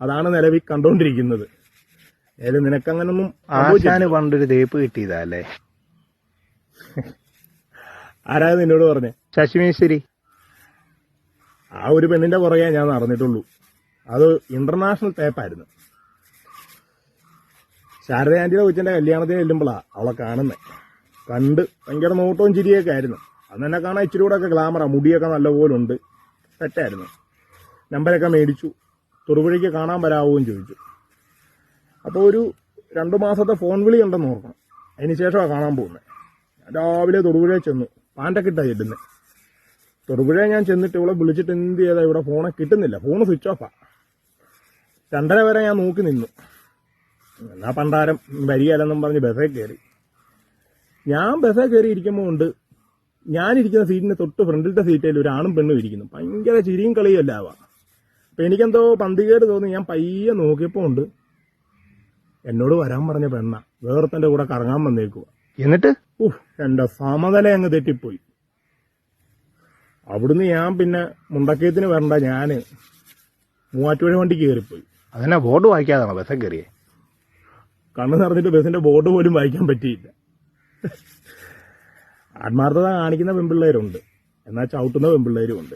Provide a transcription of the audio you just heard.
അതാണ് നിലവിൽ കണ്ടോണ്ടിരിക്കുന്നത്. ഏതായാലും നിനക്കങ്ങനൊന്നും ആശാന് പണ്ടൊരു തേപ്പ് കിട്ടിയതല്ലേ? ആരാ നിന്നോട് പറഞ്ഞേ? ശശിമേശ്വരി. ആ ഒരു പെണ്ണിന്റെ പുറകെ ഞാൻ നടന്നിട്ടുള്ളൂ. അത് ഇന്റർനാഷണൽ തേപ്പായിരുന്നു. ശാരദ ആന്റിയുടെ കൊച്ചിന്റെ കല്യാണത്തിന് ചെല്ലുമ്പോഴാ അവളെ കാണുന്നത്. കണ്ട് ഭയങ്കര നോട്ടവും ചിരിയൊക്കെ ആയിരുന്നു. അന്ന് എന്നെ കാണാൻ ഇച്ചിരി കൂടെ ഒക്കെ ഗ്ലാമറാ, മുടിയൊക്കെ നല്ലപോലെ ഉണ്ട്, സെറ്റായിരുന്നു. നമ്പരൊക്കെ മേടിച്ചു. തൊടുപുഴയ്ക്ക് കാണാൻ വരാവുകയും ചോദിച്ചു. അപ്പോൾ ഒരു 2 മാസത്തെ ഫോൺ വിളി ഉണ്ടെന്ന് ഓർക്കണം. അതിന് ശേഷമാണ് കാണാൻ പോകുന്നത്. രാവിലെ തൊടുപുഴയിൽ ചെന്നു. പാൻ്റൊക്കെ ഇട്ടാ ചെല്ലുന്നത്. തൊടുപുഴ ഞാൻ ചെന്നിട്ട് ഇവിടെ വിളിച്ചിട്ട് എന്ത് ചെയ്താൽ ഇവിടെ ഫോണെ കിട്ടുന്നില്ല. Phone switch ഓഫാ. 2:30 വരെ ഞാൻ നോക്കി നിന്നു. എന്നാ പണ്ടാരം വരികയല്ലെന്നും പറഞ്ഞ് ബസ്സേ കയറി. ഞാൻ ബസ്സേ കയറി ഇരിക്കുമ്പോൾ ഉണ്ട്, ഞാനിരിക്കുന്ന സീറ്റിന് തൊട്ട് ഫ്രണ്ടിലത്തെ സീറ്റിൽ ഒരു ആണും പെണ്ണും ഇരിക്കുന്നു. ഭയങ്കര ചിരിയും കളിയും എല്ലാം ആവാം. അപ്പം എനിക്കെന്തോ പന്തികേട് തോന്നി. ഞാൻ പയ്യെ നോക്കിയപ്പോൾ ഉണ്ട്, എന്നോട് വരാൻ പറഞ്ഞ പെണ്ണ വേറൊരുത്തൻ്റെ കൂടെ കറങ്ങാൻ വന്നേക്കുക. എന്നിട്ട് എൻ്റെ സമനില അങ്ങ് തെറ്റിപ്പോയി. അവിടുന്ന് ഞാൻ പിന്നെ മുണ്ടക്കയത്തിന് വരണ്ട, ഞാൻ മൂവാറ്റുപുഴ വണ്ടിക്ക് കയറിപ്പോയി. അതന്നെ ബോർഡ് വായിക്കാതാണോ ബസ്സെ കയറിയേ? കണ്ണു നിറഞ്ഞിട്ട് ബസ്സിന്റെ ബോർഡ് പോലും വായിക്കാൻ പറ്റിയില്ല. ആത്മാർത്ഥത കാണിക്കുന്ന പെൺപിള്ളേരുണ്ട്, എന്നാൽ ചവിട്ടുന്ന പെൺപിള്ളേരും ഉണ്ട്.